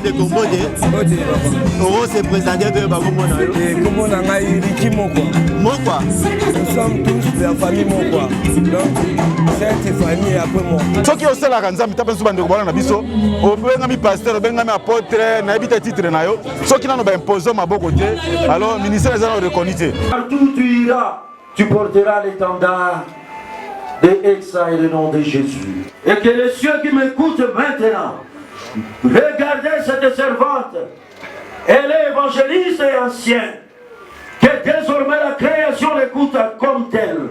de Komode, on s'est présenté de Bagomona. Comment on a Ricky Mokwa. Mokwa. Nous sommes tous de la famille Mokwa. Donc, cette famille après moi. Ce qui est aussi la Ranzam, tu as besoin de voir un abisso. Au Bengami pasteur, au Bengami apôtre, n'habite titre nayo. Ce qui n'a pas imposé ma beau côté. Alors, ministère des Arts reconnaît. Partout où tu iras, tu porteras l'étendard de Exa et le nom de Jésus. Et que les cieux qui m'écoutent maintenant, regardez cette servante. Elle est évangéliste et ancienne. Que désormais la création l'écoute comme telle.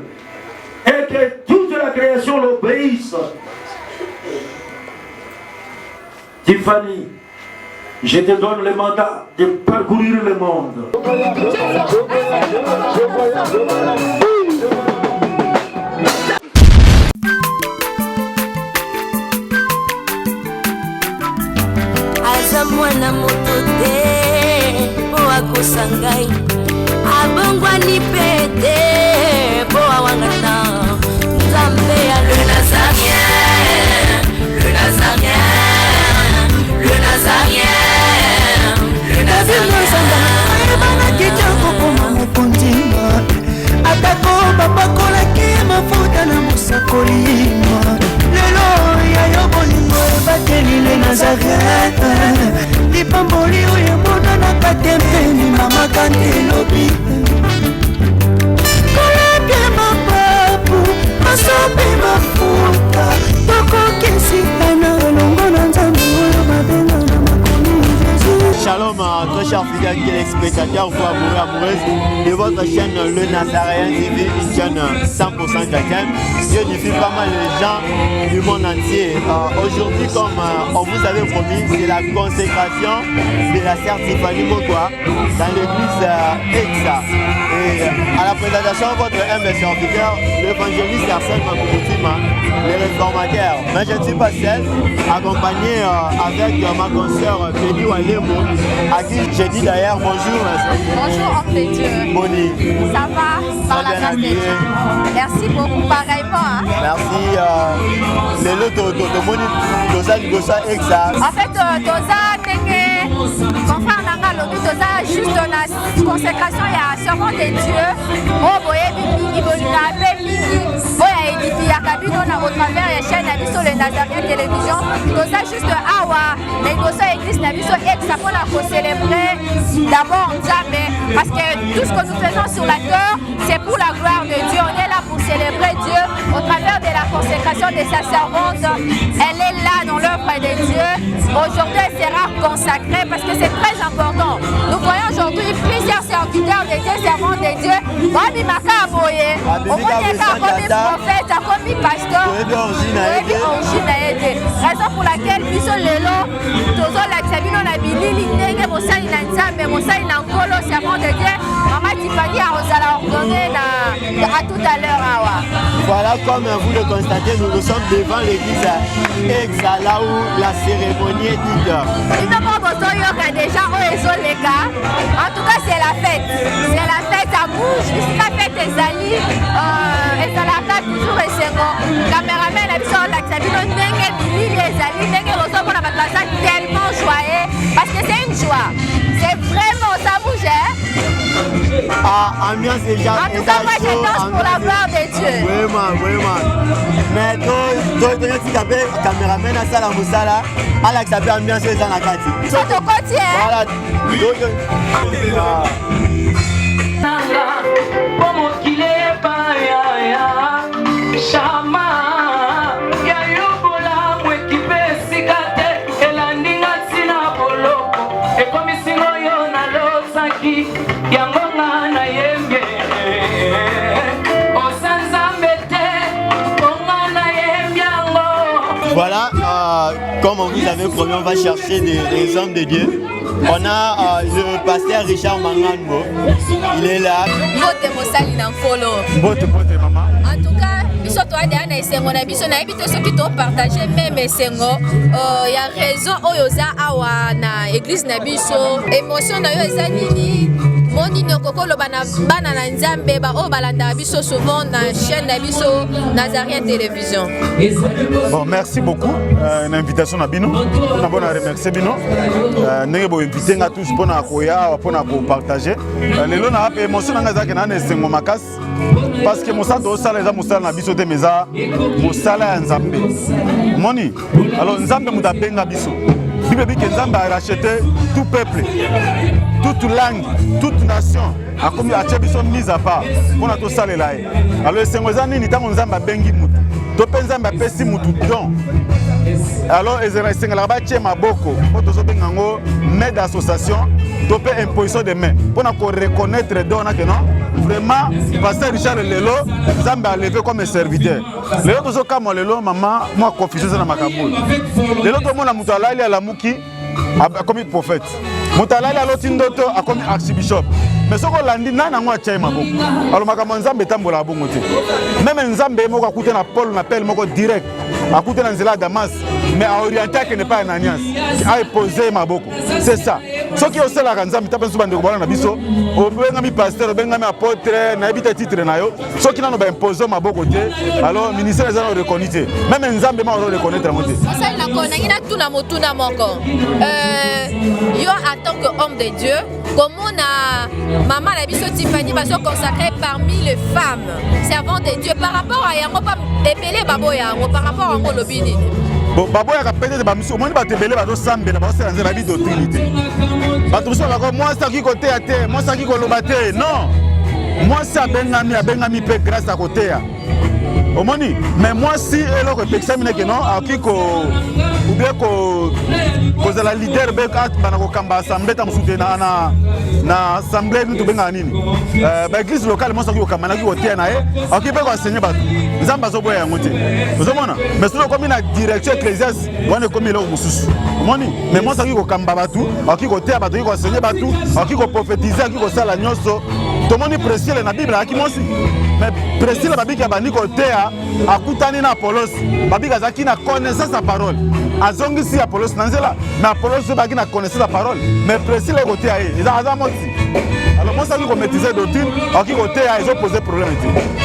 Et que toute la création l'obéisse. Tiffany, je te donne le mandat de parcourir le monde. Mwana moto te po akosangai abongwani pete po awangata Nzambe ya le Nazarien, le Nazarien, le Nazarien, le Nazarien. Bana kitoko koma mokondima atako babakolaki mafuta na mosakolima lelo ya yo bolingo ebateli le Nazarien. Lipamboli oyo mona na katempeni mama kandelobi kolapye mapapu masope mafuta tokokesikana longo na Nzambe oyo mabenga na makomi Jésus. Shalom à très chers fidèles téléspectateurs, vous amoureux de votre chaîne Le Nazarien TV, une chaîne 100% chrétienne. Dieu diffuse pas mal de gens du monde entier. Aujourd'hui, comme on vous avait promis, c'est la consécration de la sœur Tiffany Mokwa dans l'église Exa. Et à la présentation, votre humble serviteur, l'évangéliste Arsène Makoutima, les réformateurs. Mais je ne suis pas seul, accompagné avec ma consoeur Béni Walemo, à qui j'ai dit d'ailleurs bonjour. Bonjour, homme de Dieu. Boni. Ça va, par la grâce de Dieu. Merci beaucoup, pareillement. Hein? Merci. Les lots de Moni, Tosa Exa. En fait, Tosa, confrère Nanga Lobi, Tosa, juste la consécration, il y a serment de Dieu. Oh, boye, Bibi, Bolina, Bibi, Boya, Edifi, Yakabino, au travers des chaînes Nabiso, les Nazariens Télévision. Tosa, juste Awa, les Tosa Église Nabiso, Exa, pour la célébrer d'abord Nzambe. Parce que tout ce que nous faisons sur la terre, c'est pour la gloire de Dieu. On est là pour célébrer Dieu au travers de la consécration de sa servante. Elle est là dans l'œuvre de Dieu. Aujourd'hui, elle sera consacrée parce que c'est très important. Nous voyons aujourd'hui plusieurs serviteurs de Dieu, servantes de Dieu. Babi Maka Aboye, au moins il y a comme prophète, comme pasteur, raison pour laquelle Biso Lelo, Tozo Laksabino Nabili, Nenge Mosai Nanzambe, Mosai Nankolo, servant de Dieu, Maman Tiffany a ordonné à tout à l'heure. Voilà, comme vous le constatez, nous sommes devant l'église Exa, là où la cérémonie est dite. Déjà, en tout cas, c'est la fête. C'est la fête à bouche. C'est la fête des alliés. Et ça la carte toujours et c'est bon. Caméraman a vu sur l'Axabino, les alliés, tellement joyeux. Parce que c'est une joie. C'est vraiment, ça bouge. Ambiance déjà. En tout cas, moi, je danse pour la gloire de Dieu. Vraiment, vraiment. Mais toi, tu t'appelles caméraman à Salah Moussala. Alex a fait ambiance dans la carte. C'est au côté. Voilà. Voilà, comme on vous avait promis, on va chercher des hommes de Dieu. On a le pasteur Richard Manganbo, il est là. Bote maman. En tout cas, biso to ada na esengo na biso na ebito soki to partager même esengo. Ya raison oyo za awa na église na biso, émotion na yo eza nini? moni nyokokolo bana na nzambe ba o balanda biso souvent na chaîne na biso Nazarien Télévision. Bon, merci beaucoup une invitation na bino. On a bon remercier bino. Ndenge bo inviter nga tous pour na koya pour na partager. Lelo na pe émotion nga za ke na esengo makasi parce que mosala do sala eza mosala na biso te meza mosala ya nzambe. Moni alors nzambe muta benga biso. Bible dit que nzambe a racheté tout peuple, toute langue, toute nation. A comme a biso mise à part pour na to sala là. Alors esengo za nini tango nzambe bengi mutu. To penza mba pesi mutu don. Alors ezera esenga ba tie maboko po to benga ngo main d'association to pe imposition de main pour na ko reconnaître don na que non vraiment pasteur Richard Lelo nzambe a levé comme serviteur. Lelo to zo kama lelo mama moi confusion na makambo. Lelo to mona mutu alali ala muki comme prophète. Mutu alali aloti ndoto comme archbishop. Mais ce qu'on l'a dit, n'a pas de maboko. Alors makambo nzambe tambola bongo te. Même nzambe moko akuté na Paul na appel moko direct. Akuté na nzela Damas, mais à orienter que n'est pas Ananias. A posé maboko. C'est ça. Ce qui est aussi la nzambe tape sur bande na biso, o benga mi pasteur, o benga mi apôtre, na ebita titre na yo. Ce qui n'a pas imposé maboko te. Alors ministère les gens reconnaître. Même nzambe ma reconnaître moté. Ça la connaît, ina tuna motuna moko. Yo en tant que homme de Dieu, comment na maman la biso Tiffany va se consacrer parmi les femmes servantes de Dieu par rapport à yango pas épelé baboya par rapport à ngolo bini. Bon baboya ka peut-être ba miso moni ba tebele ba do sambe na ba se lancer la vie d'autorité. Ba to so ba moi ça qui côté à terre, moi ça qui koloba te. Non. Moi ça bengami pe grâce à côté ya. Omoni mais moi si elo ko pexamine que non akiko ou bien ko la leader be at bana ko kamba assemblée tam soutenir na assemblée nous to benga nini ba église locale moi ça ko kamba na ki hotel na e akipe ko enseigner ba nzamba zo boya ngote ozomona mais solo comme na direction ecclésiaste wana comme lo mususu omoni mais moi ça ko kamba batu akiko hotel batu ko enseigner batu akiko prophétiser akiko sala nyonso tomoni précieux na bible akimosi mais précieux la bible ba ni ko hotel akutani na Apollos babika zaki na connaissance la parole azongisi Apollos nanzela mais Apollos baki na connaissance la parole mais précis les côté aé ils ont moti alors moi ça qui maîtriser doctrine qui côté ils ont posé problème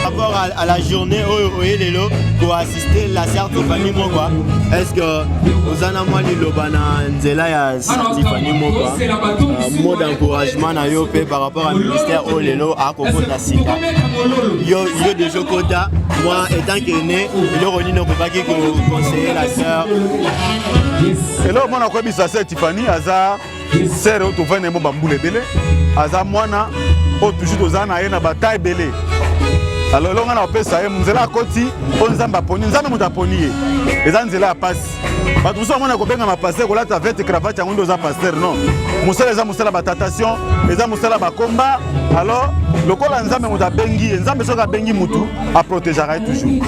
par rapport à la journée où lelo pour assister la sœur Tiffany Mokwa est-ce que ozana moi lelo bana nzela ya Tiffany Mokwa mot d'encouragement na yo pe par rapport à ministère au lelo a kokota sika yo déjà kota moi étant que né le roni ne peut pas que conseiller la sœur et là moi na ko bisa sœur Tiffany aza sœur au tovene mo bambule belé aza mwana o toujours ozana ye na bataille belé alors là on a opesa ye nzela koti o nzamba poni nzamba muta poni ye eza nzela passe bato so mona ko benga ma passer ko lata veste cravate yango ndo za pasteur non musala eza musala batatation eza musala ba combat alors lokola nzambe muta bengi nzambe soka bengi mutu a protéger toujours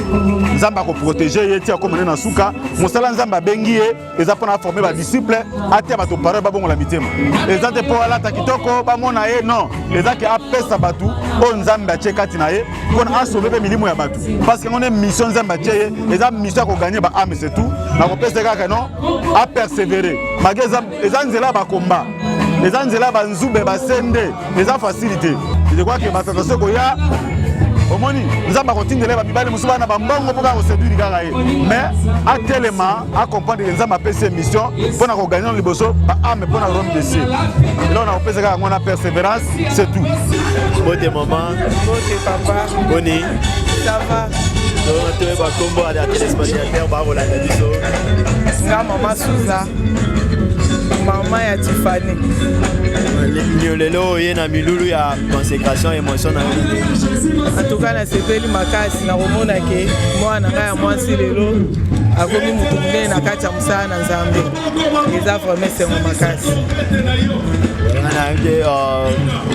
nzamba ko protéger ye ti akomene na suka musala nzamba bengi ye eza pona former ba disciple atia bato parole ba bongo la mitema eza te po lata kitoko ba mona ye non eza ke apesa batu o nzambe achekati na ye kona asauver be milimo ya batu parce que on est mission nzamba tie eza mission ko gagner ba âme c'est tout na ko pesa kaka non a persévérer mageza eza nzela ba combat eza nzela ba nzube ba sende eza facilité je crois que batata soko ya omoni nzamba kotindele ba mibale musuba na bambongo poka ko séduire kaka ye mais a tellement a comprendre que nzamba pesa mission pona ko gagner liboso ba âme pona Rome de ciel et là on a pesa kaka ngona persévérance c'est tout bote maman Bote papa. boni Ça va. tu es pas combo à la téléspectateur ba rolanda biso Nga mama Souza. Maman ya Tiffany. lelo ye na milulu ya consécration émotion na En tout cas, na sepeli makasi na komona ke mwana nga ya mwasi lelo akomi mutu munene na kati ya mosala na Nzambe. Eza vraiment sengo makasi.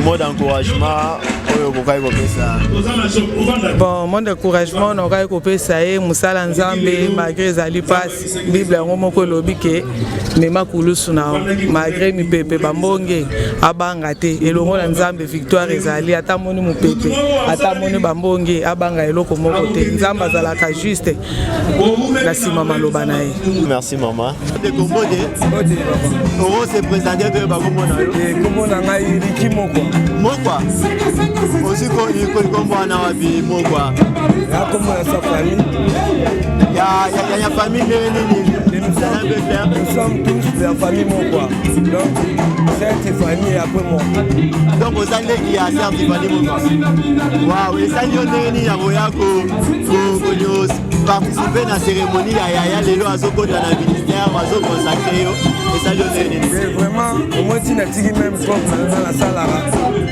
mot d'encouragement oyo kokai kopesa Bon, mon encouragement nakai kopesa ye mosala Nzambe malgré ezali pasi. Bible yango moko elobi ke mema kulusu na malgré mipepe bambonge abanga te elongo na Nzambe victoire ezali ata moni mupepe ata moni bambonge abanga eloko moko te Nzambe azalaka juste na sima maloba na ye. merci maman de kombo de oro se présenter que ba komona yo komona ngai Riki Mokwa. Mokwa. Aussi qu'on a wapi Mokwa. Ya komona sa famille. Ya famille nous sommes tous de la famille Mokwa. Donc cette famille après moi. Donc vous allez qui a cette famille Mokwa. Waouh, et ça y est, ya boyako ko participer à la cérémonie ya lelo azoko dans la ministère azo consacré yo. Et ça y est. Vraiment au moins tu n'as dit même comme dans la salle là.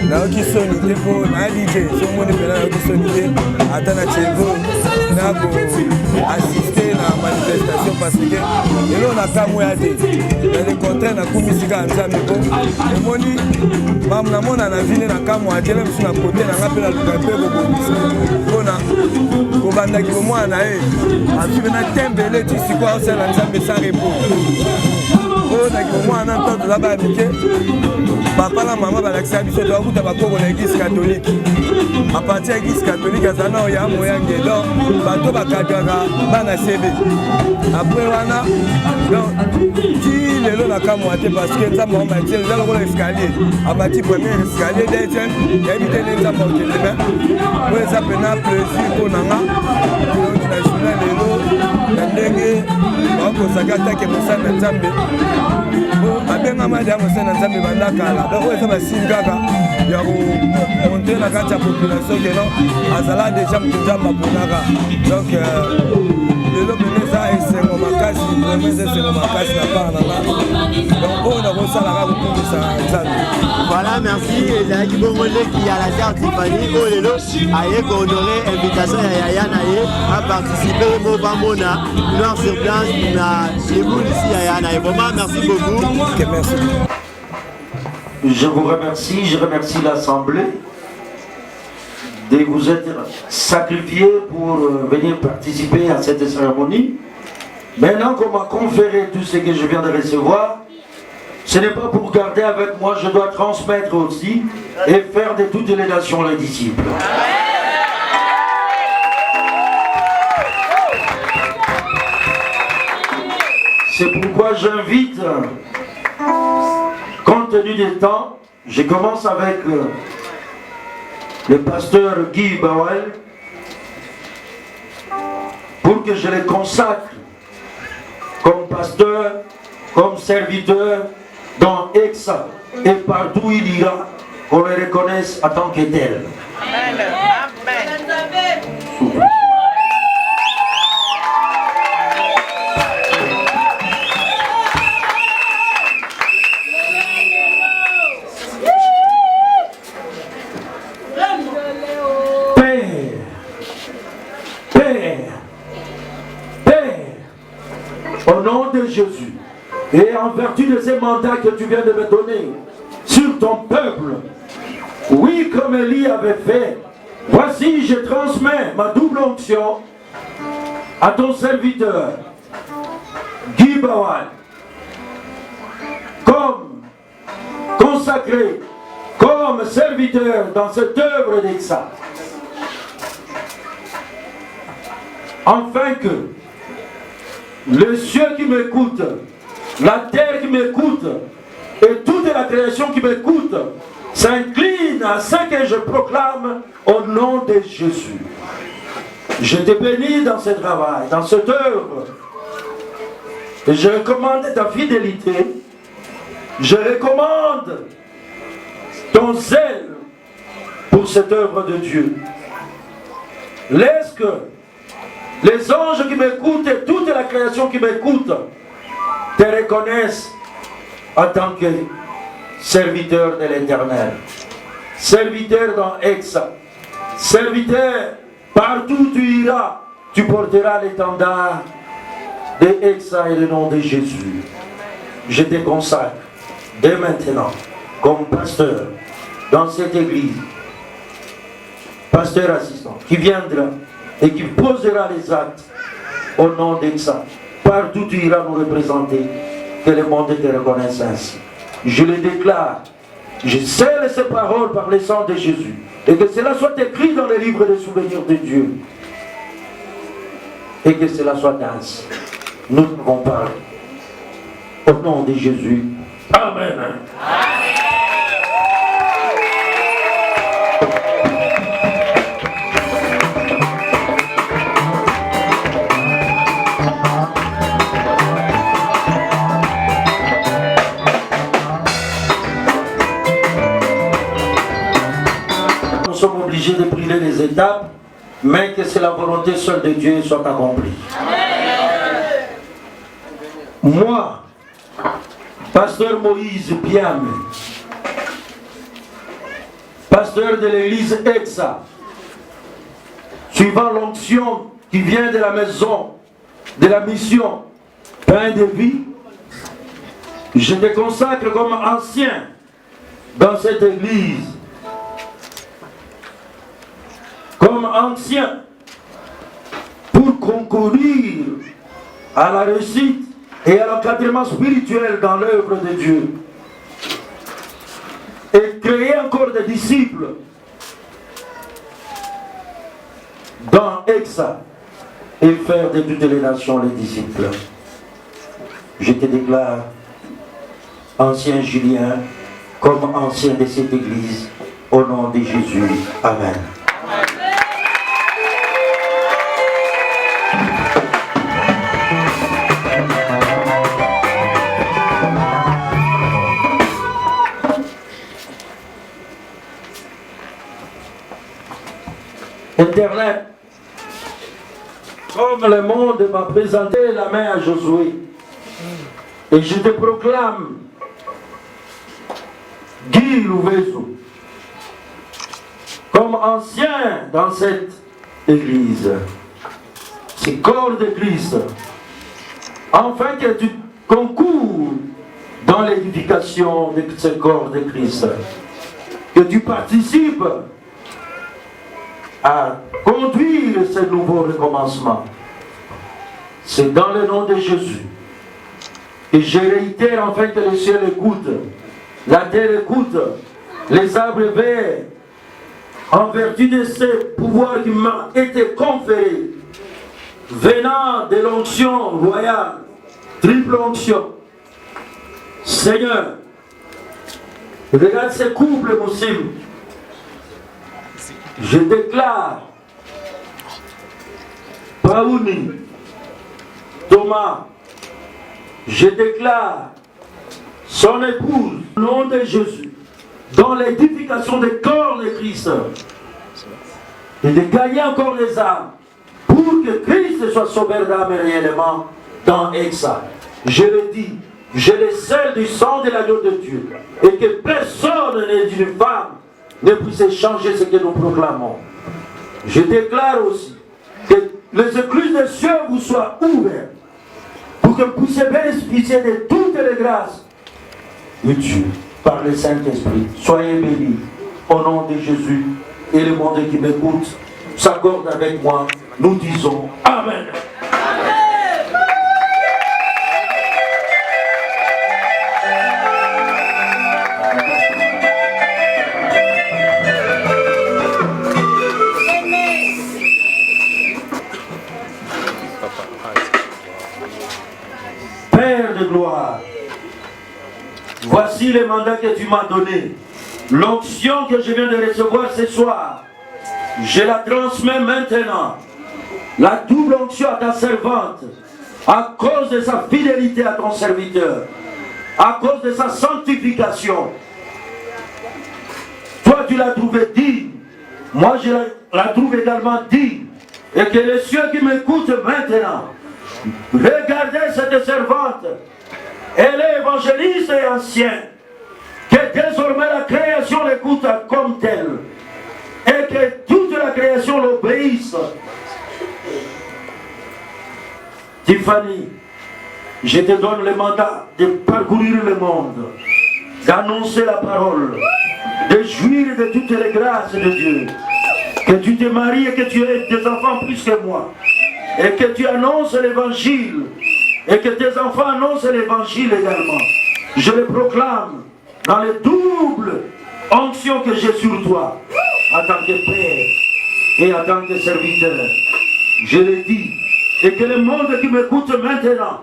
Là qui sonne des pour na DJ, so mon pela qui sonne atana chego na ko assister à la manifestation parce que lelo na kamwa de. Dans les conteneurs na kumisika nzambe ko. Et moni mam na mona na vile na kamwa de même sur la côté na ngapela lukape ko bona ko banda ki mwana avive na tembele tisikwa osala nzambe sans repos oyo naki mwana ntanto za bayamike papa na mama balakisa biso toakuta bakoko na église catholique aparti ya église catholique aza na oya moyange donc bato bakadaka bana sebe après wana donc ti lelo nakamwa te parce que nzambe amatie eza lokola escalier abati premier escalier deuxième yayebi te nde nzambe aoteleme po eza pena plaisir mpo nanga donc na journée lelo na ndenge bakosaka atake mosala na nzambe abengama dia mosala na nzambe bandakala donc oyo eza basili kaka ya komonte na kati ya population keno azala deja moto nzambe aponaka donc lelo pene eza esengo makasi vraimen eza esengo makasi na part nanga donc oyo nakosalaka kokumisa nzambe. Voilà, merci. Ezalaki bongo leki ya la sœur Tiffany oyo lelo aye kohonorer invitation ya Yaya na ye a participer mo bamona noir sur blanc na eboul ici Yaya na ye. Vraiment merci beaucoup. Okay, merci. Je vous remercie, je remercie l'Assemblée de vous être sacrifié pour venir participer à cette cérémonie. Maintenant qu'on m'a conféré tout ce que je viens de recevoir, ce n'est pas pour garder avec moi, je dois transmettre aussi et faire de toutes les nations les disciples. C'est pourquoi j'invite, compte tenu du temps, je commence avec le pasteur Guy Bawel pour que je les consacre comme pasteur, comme serviteur dans Exa et partout où il ira, qu'on le reconnaisse en tant que tel. Amen. Au nom de Jésus, et en vertu de ces mandats que tu viens de me donner sur ton peuple, oui, comme Élie avait fait, voici, je transmets ma double onction à ton serviteur, Guy Bawal, comme consacré, comme serviteur dans cette œuvre d'Exa, afin que les cieux qui m'écoutent, la terre qui m'écoute et toute la création qui m'écoute s'incline à ce que je proclame au nom de Jésus. Je te bénis dans ce travail, dans cette œuvre. Et je recommande ta fidélité. Je recommande ton zèle pour cette œuvre de Dieu. Laisse que les anges qui m'écoutent et toute la création qui m'écoute te reconnaissent en tant que serviteur de l'Éternel, serviteur dans Exa, serviteur partout où tu iras, tu porteras l'étendard de Exa et le nom de Jésus. Je te consacre dès maintenant comme pasteur dans cette église, pasteur assistant qui viendra et qui posera les actes au nom d'Exa. Partout tu iras nous représenter, que le monde te reconnaisse ainsi. Je le déclare, je scelle ces paroles par le sang de Jésus, et que cela soit écrit dans le livre des souvenirs de Dieu, et que cela soit ainsi. Nous devons parler au nom de Jésus. Amen. Amen. obligé de brûler les étapes, mais que c'est la volonté seule de Dieu soit accomplie. Moi, pasteur Moïse Piame, pasteur de l'église Exa, suivant l'onction qui vient de la maison, de la mission Pain de vie, je te consacre comme ancien dans cette église, comme ancien pour concourir à la réussite et à l'encadrement spirituel dans l'œuvre de Dieu et créer encore des disciples dans Exa et faire de toutes les nations les disciples. Je te déclare ancien Julien comme ancien de cette église au nom de Jésus. Amen. Internet, comme le monde m'a présenté la main à Josué, et je te proclame Guy Louveso comme ancien dans cette église, ce corps de Christ, afin que tu concours dans l'édification de ce corps de Christ, que tu participes à conduire ce nouveau recommencement. C'est dans le nom de Jésus. Et je réitère enfin que le ciel écoute, la terre écoute, les arbres verts, en vertu de ce pouvoir qui m'a été conféré, venant de l'onction royale, triple onction. Seigneur, regarde ce couple, Moussim. Je déclare Paouni, Thomas, je déclare son épouse, au nom de Jésus, dans l'édification des corps de Christ, et de gagner encore les âmes, pour que Christ soit sauveur d'âme réellement dans Exa. Je le dis, je le scelle du sang de l'agneau de Dieu, et que personne n'est d'une femme ne puisse changer ce que nous proclamons. Je déclare aussi que les écluses des cieux vous soient ouvertes pour que vous puissiez bénéficier de toutes les grâces de Dieu par le Saint-Esprit. Soyez bénis au nom de Jésus, et le monde qui m'écoute s'accorde avec moi. Nous disons Amen. Père de gloire, voici le mandat que tu m'as donné. L'onction que je viens de recevoir ce soir, je la transmets maintenant. La double onction à ta servante, à cause de sa fidélité à ton serviteur, à cause de sa sanctification. Toi, tu l'as trouvé digne. Moi, je la trouve également digne. Et que les cieux qui m'écoutent maintenant, regardez cette servante. Elle est évangéliste et ancienne. Que désormais la création l'écoute comme telle. Et que toute la création l'obéisse. Tiffany, je te donne le mandat de parcourir le monde, d'annoncer la parole, de jouir de toutes les grâces de Dieu. Que tu te maries et que tu aies des enfants plus que moi. Et que tu annonces l'évangile. Et que tes enfants annoncent l'évangile également. Je le proclame dans les doubles onctions que j'ai sur toi, en tant que père et en tant que serviteur. Je le dis. Et que le monde qui m'écoute maintenant,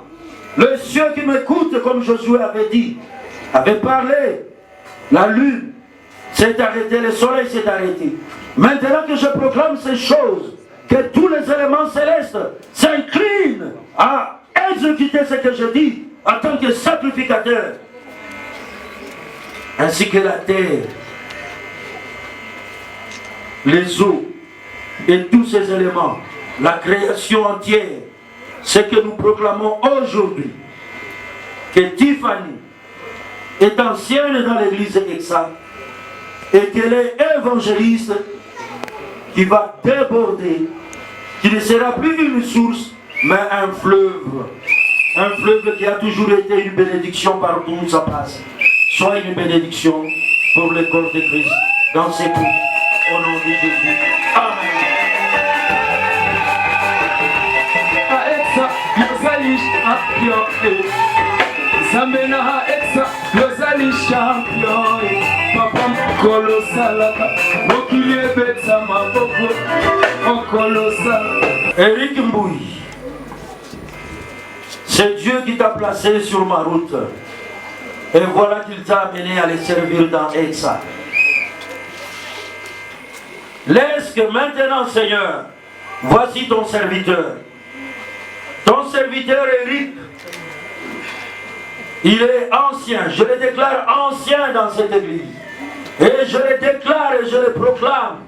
le cieux qui m'écoute, comme Josué avait dit, avait parlé, la lune s'est arrêtée, le soleil s'est arrêté. Maintenant que je proclame ces choses, que tous les éléments célestes s'inclinent à exécuter ce que je dis en tant que sacrificateur, ainsi que la terre les eaux et tous ces éléments, la création entière, ce que nous proclamons aujourd'hui, que Tiffany est ancienne dans l'église EXA et qu'elle est évangéliste qui va déborder, qui ne sera plus une source, mais un fleuve. Un fleuve qui a toujours été une bénédiction partout où ça passe. Soit une bénédiction pour le corps de Christ dans ses coups. Au nom de Jésus. Amen. Eric Mbouy, c'est Dieu qui t'a placé sur ma route. Et voilà qu'il t'a amené à les servir dans EXA. Laisse que maintenant, Seigneur, voici ton serviteur. Ton serviteur Eric, il est ancien, je le déclare ancien dans cette église. Et je le déclare et je le proclame.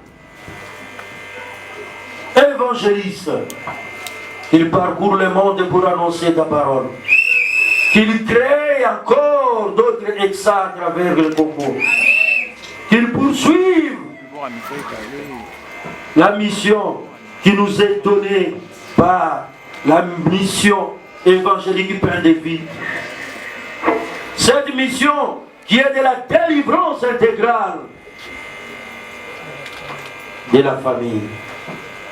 Évangéliste, il parcourt le monde pour annoncer ta parole. Qu'il crée encore d'autres EXA à travers le Congo. Qu'il poursuive la mission qui nous est donnée par la mission évangélique Pain de Vie. Cette mission qui est de la délivrance intégrale de la famille.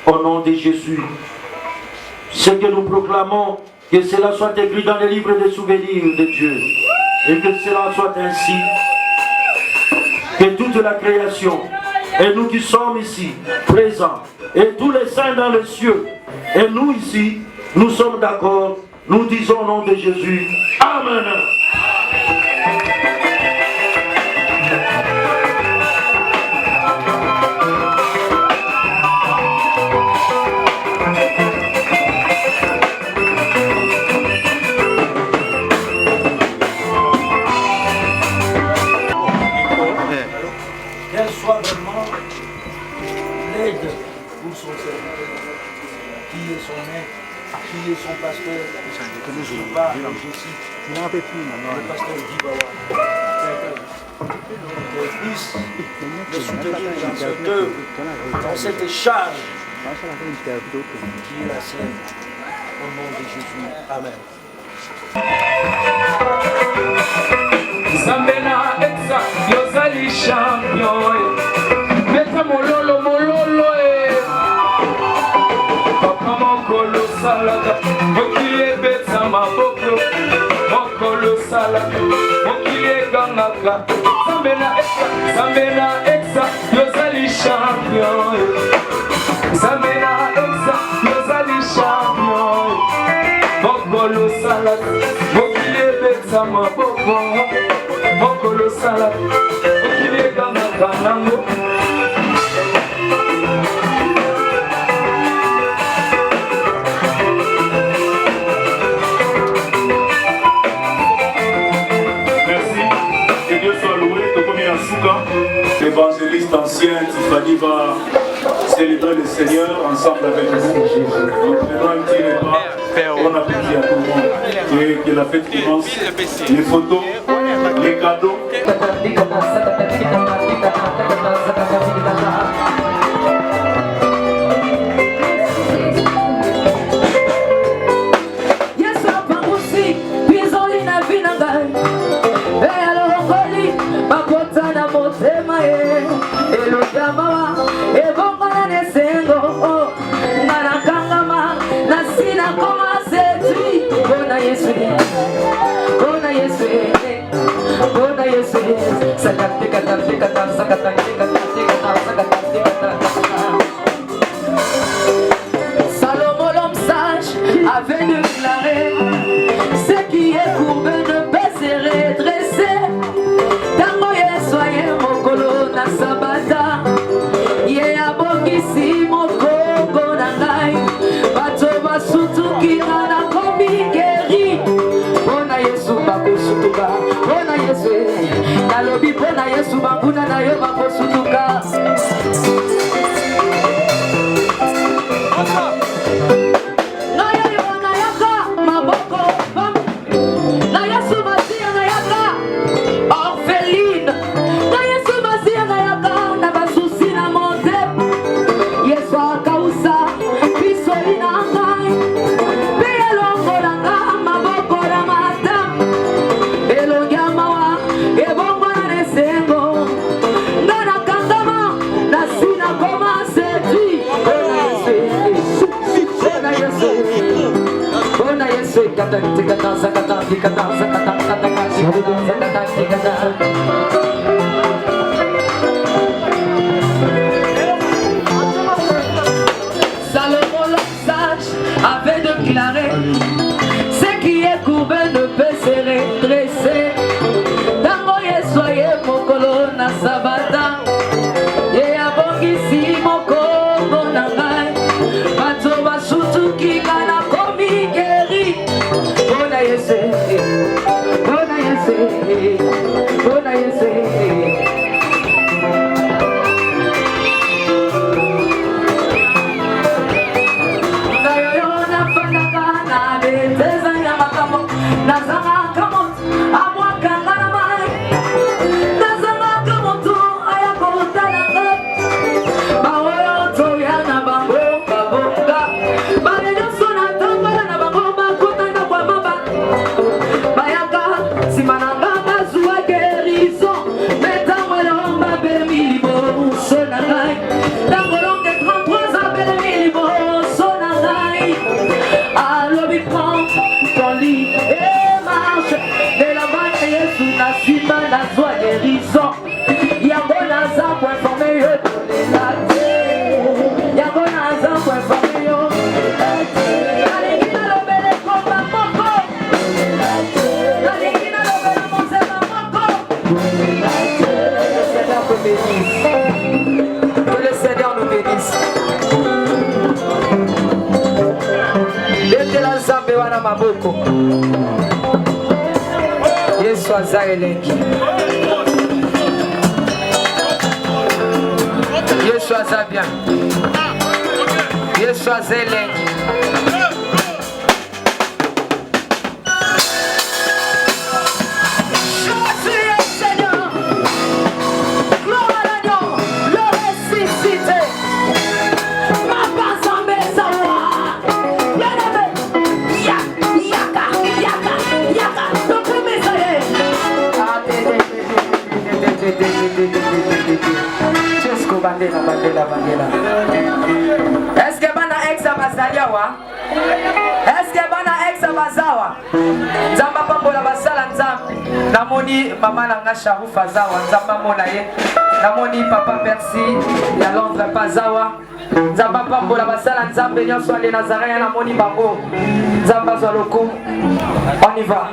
Au nom de Jésus, ce que nous proclamons, que cela soit écrit dans les livres de souvenirs de Dieu, et que cela soit ainsi, que toute la création, et nous qui sommes ici, présents, et tous les saints dans les cieux, et nous ici, nous sommes d'accord, nous disons au nom de Jésus, Amen. Qu'elle soit vraiment l'aide pour son serviteur, qui est son maître, qui est son pasteur, je parle, je cite, le pasteur Dibawa. Qu'elle puisse le soutenir dans cette œuvre, dans cette charge qui est la sienne. Au nom de Jésus. Amen. Zambena exa yozali champion meta mololo mololo papa mokolo salaka mokili beta maboko mokolo salaka mokili gangaka Zambena exa yozali champion Zambena exa yozali champion mokolo salaka mokili beta maboko Mokolo sala, okile kama kanango. Merci, que Dieu soit loué. Comme il y a Souka, l'évangéliste ancien, Tiffany va célébrer le Seigneur ensemble avec nous. Donc prenons un petit repas, bon appétit à tout le monde. Et que la fête commence. Les photos, les cadeaux. Salomon l'homme sage avait déclaré: ce qui est courbé ne peut se redresser. Tango ye soye mokolo na sabata ye abokisi mokongo na ngai bato basutukira na komi geri mpona Yesu bakosutuka mpona Yesu alobi mpo na Yesu banguna na yo bakosutuka. Salomon le sage avait déclaré: ce qui est courbé ne peut se redresser. Tango yesoye mokolo na sabata, ye abongisi mokolo na ngai. Bato basutuki kana komi geri. Bona yese, bona yese, bona yese. Que le Seigneur nous bénisse. Betela nzambe wana maboko. Yesu aza elengi. Yesu aza bien. Yesu aza elengi. Est-ce que bana ex abazaliawa? Est-ce que bana ex abazawa? Nzamba pambola basala nzambe. Namoni mama nanga Sharouf azawa nzamba mona ye. Namoni papa Percy ya Londres pazawa. Nzamba pambola basala nzambe nyonso ale Nazareth namoni bango. Nzamba zaloko. On y va.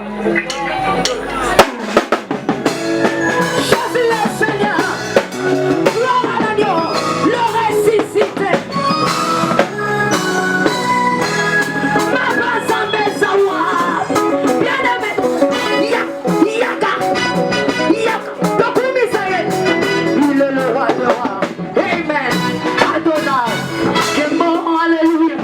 Alléluia.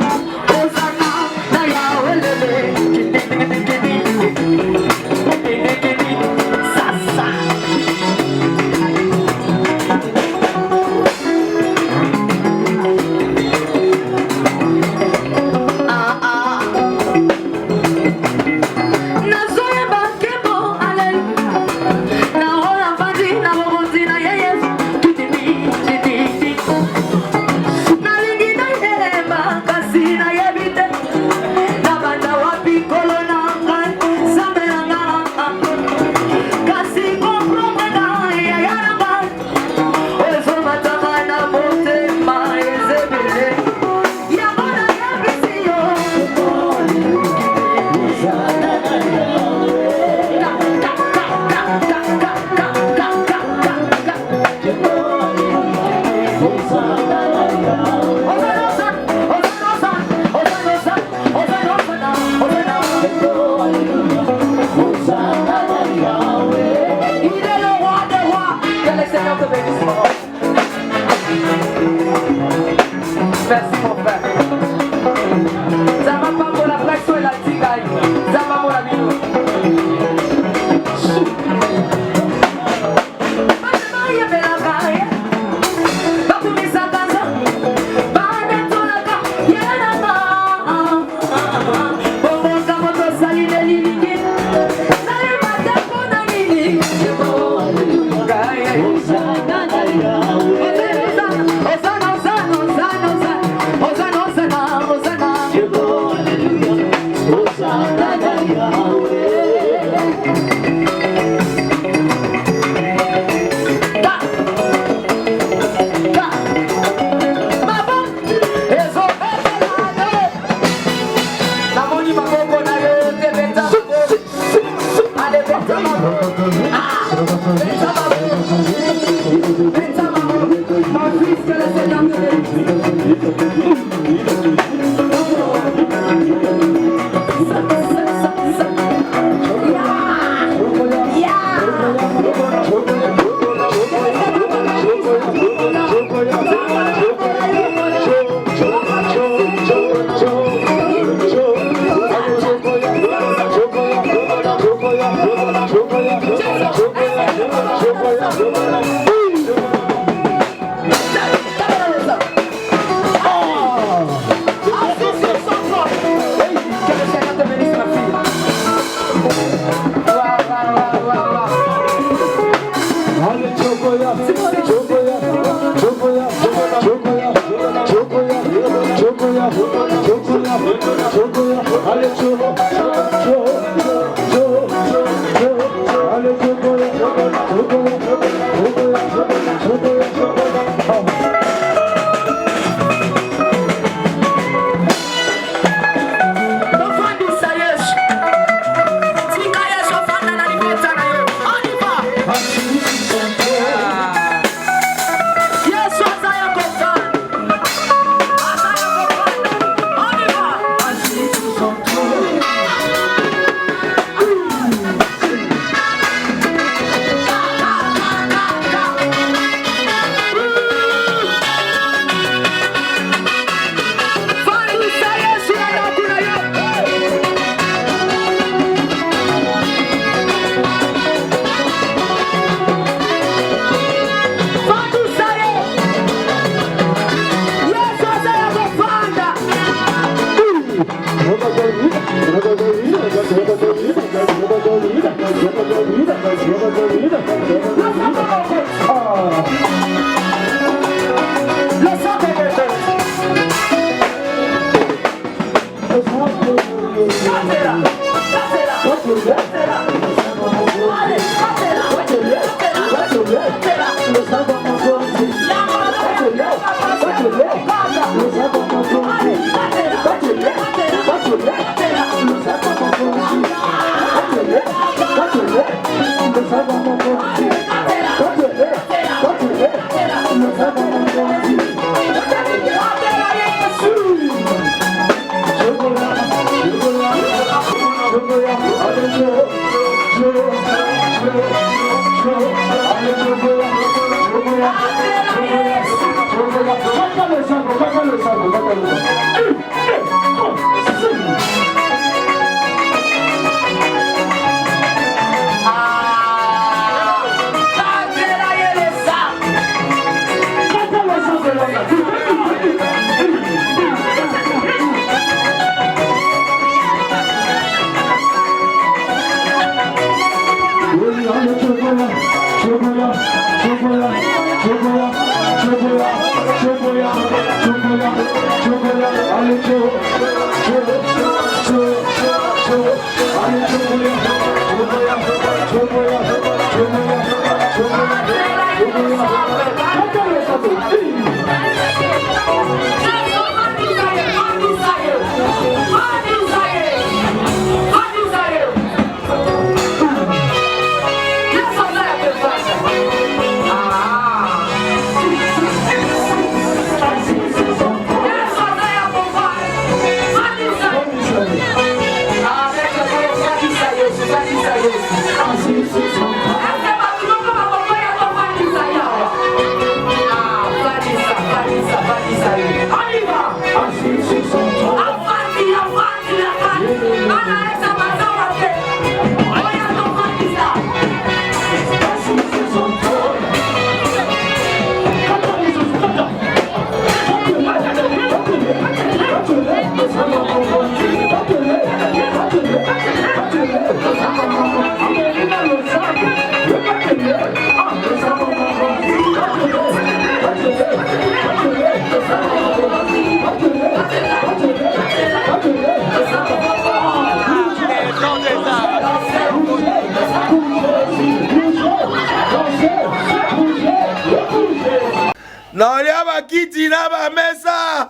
naolia bakiti na bamesa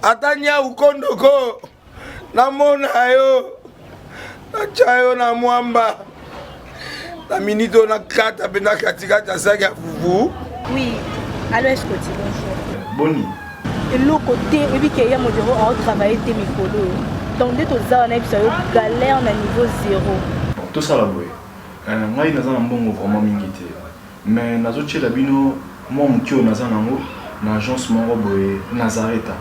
atanya ukondoko namona yo nachayo na mwamba na minito na kata pena katikata saka fufu. Oui, alors est-ce que tu bonjour Boni et le côté et puis qu'il y a mon bureau à travailler tes micros donc dès que ça on a eu galère na niveau 0 tout ça la boy ngai naza na mbongo vraiment mingi te mais nazoche la bino moi mukio naza nango na agence moko boye Nazareta.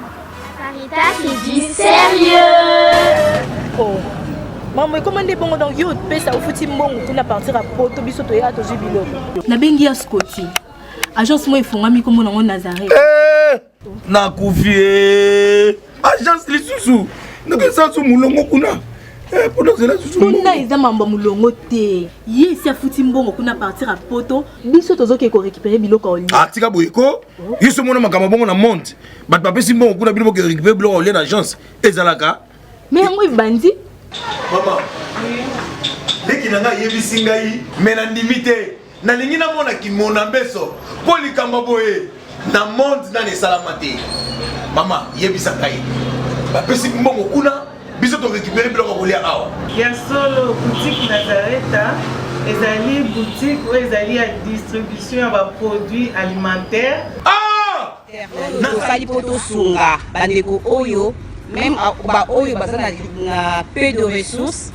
Sarita, c'est du sérieux. Oh maman commandé bongo donc yo pesa ofuti mbongo kuna partir à poto biso to ya to jubilo na bengi ya Scotty agence moi ifongami comme on Nazareth na kufie agence lisusu ndeke sansu mulongo kuna pour nous là susu kuna eza mambo mulongo te ye si afuti mbongo kuna partir à poto biso tozoke ko récupérer biloko oli atika boyeko yiso mona makambo bongo na monte bat papesi mbongo kuna biloko récupérer biloko oli na agence ezalaka mais yango bandi Maman, dès nanga yebisi ngai mais na ndimite na lingi na mona ki mona beso po likamba boye na monde na ne salamate mama yebisa ngai ba pesi mbongo kuna biso to récupérer biloko kolia awa ya solo boutique Nazareth ezali boutique ou ezali ya distribution ya ba produits alimentaires tosali po tosunga bandeko oyo même ba oyo baza na peu de ressources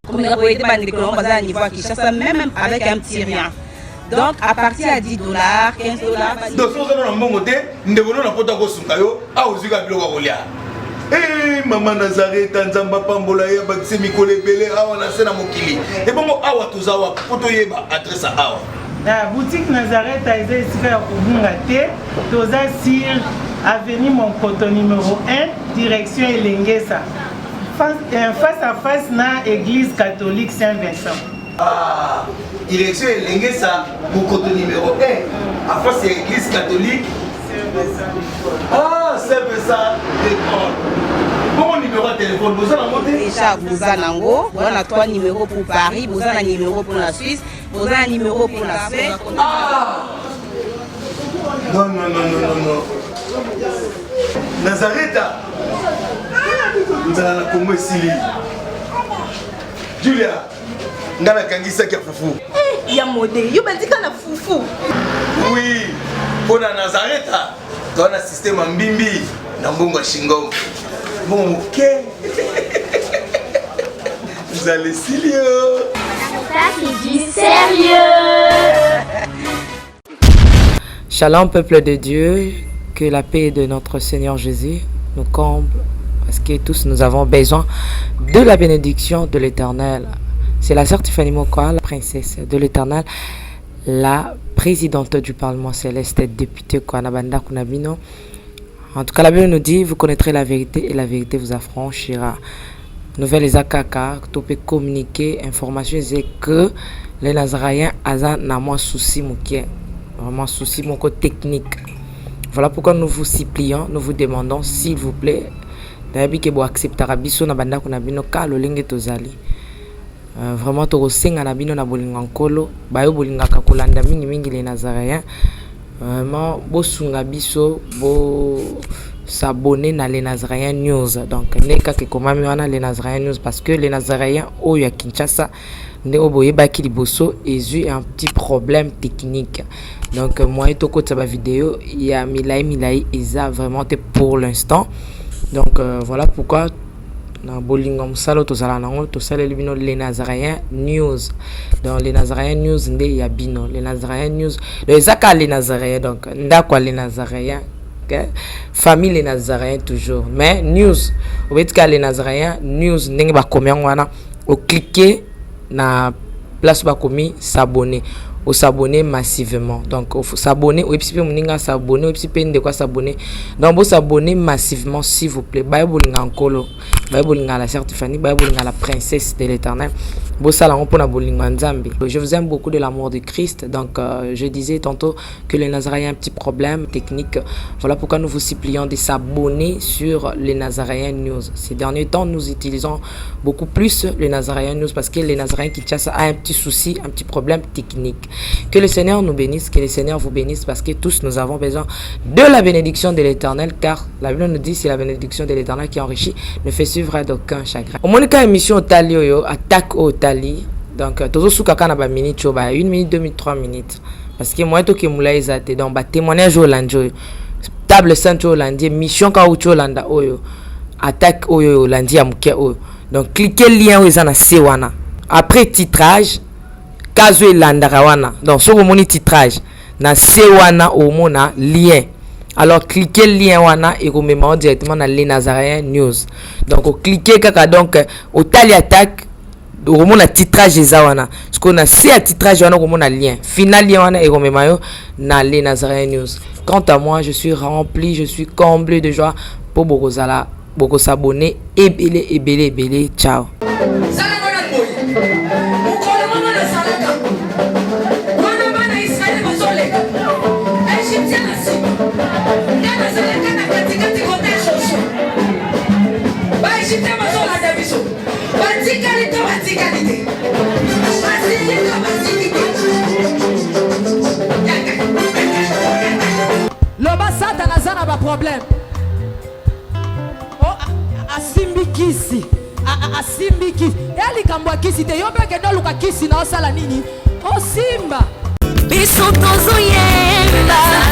comme la boîte bandeko on baza à niveau à Kinshasa même avec un petit rien donc à partir à $10 $15 donc so na mbongo te ndebono na pota ko sunga yo a ozika biloko kolia Maman Nazareth nzamba pambola ya bakise mikolo ebele awa na se na mokili e bongo awa tozawa poto yeba adresse awa la boutique Nazareth a été esika ya kobunga te toza sur avenue Monkoto numéro 1 direction Elengesa face à face na église catholique Saint-Vincent direction Elengesa Monkoto numéro 1 à face à église catholique Saint-Vincent d'école. Bon numéro de téléphone, vous avez monté déjà vous avez nango, on a 3 numéros pour Paris, vous avez un numéro pour la Suisse, vous avez un numéro pour la Suède. Non. Nazareth. Nous allons la Congo Sili. Julia, ngana kangisa kia fufu. Ya modé, yo bandika na fufu. Oui, pour la Nazareth, tu as un système mbimbi na mbongo shingo. Bon, ok. Vous allez sérieux. Ça c'est du sérieux. Shalom peuple de Dieu, que la paix de notre Seigneur Jésus nous comble, parce que tous nous avons besoin de la bénédiction de l'Éternel. C'est la sœur Tiffany Mokoa, la princesse de l'Éternel, la présidente du Parlement céleste, députée Kwanabanda Kunabino. En tout cas, la Bible nous dit, vous connaîtrez la vérité et la vérité vous affranchira. Nouvelle les akaka, tu peux communiquer, information, c'est que les Nazaréens ont moins souci, vraiment souci, mon côté technique. Voilà pourquoi nous vous supplions, nous vous demandons, s'il vous plaît, d'ailleurs que vous acceptez Rabiso na banda kunabino ka lolenge tozali. Vraiment to senga na bino na bolinga nkolo, bayo bolinga ka kolanda mingi les Nazaréens. Vraiment bosunga biso bo s'abonner na les Nazaréens News. Donc neka ke komami wana les Nazaréens News parce que les Nazaréens oyo ya Kinshasa ne oboye baki liboso ezu un petit problème technique. Donc moi to ko taba vidéo il y a milai eza vraiment pour l'instant. Donc voilà pourquoi na bolinga musalo tozala nango tosala libino les Nazaréens News. Dans les Nazaréens News nde ya bino les Nazaréens News les aka les Nazaréens donc ndakwa les Nazaréens famille les Nazaréens toujours mais news obetika les Nazaréens News ndenge ba komia wana o cliquer na place ba komi s'abonner au s'abonner massivement donc il faut s'abonner au epipe muninga s'abonner au epipe de quoi s'abonner donc vous s'abonner massivement s'il vous plaît bible ngakolo bible ngala sœur Tiffany bible ngala princesse de l'Éternel je vous aime beaucoup de l'amour de Christ. Donc je disais tantôt que les Nazaréens ont un petit problème technique. Voilà pourquoi nous vous supplions de s'abonner sur les Nazaréens News. Ces derniers temps, nous utilisons beaucoup plus les Nazaréens News parce que les Nazaréens Kinshasa a un petit souci, un petit problème technique. Que le Seigneur nous bénisse, que le Seigneur vous bénisse parce que tous nous avons besoin de la bénédiction de l'Éternel car la Bible nous dit c'est la bénédiction de l'Éternel qui enrichit, ne fait suivre d'aucun chagrin. Au moins quand émission Talio attaque au donc toujours sous kaka na ba minute cho ba 1 minute 2 minutes 3 minutes parce que moi to ke mula ezate donc ba témoignage olanjo table sainte olandi mission ka ucho landa oyo attaque oyo olandi ya muke oyo donc cliquez lien oyo na se wana après titrage kazo elanda wana donc so moni titrage na se wana omona lien Alors cliquez le lien wana et vous mettez directement dans les Nazaréens News. Donc cliquez kaka donc au tali attaque au moment titrage wana. Ce qu'on a si à titrage wana au moment lien. Final lien wana et vous mettez dans les Nazaréens News. Quant à moi, je suis rempli, je suis comblé de joie pour beaucoup s'abonner et belé. Ciao. Loba Satan azana ba problème. Oh asimbikisi. Asimbiki. Eli kambwa kisi te yobe ke no luka kisi na osala nini? O simba. Biso tozo yenda.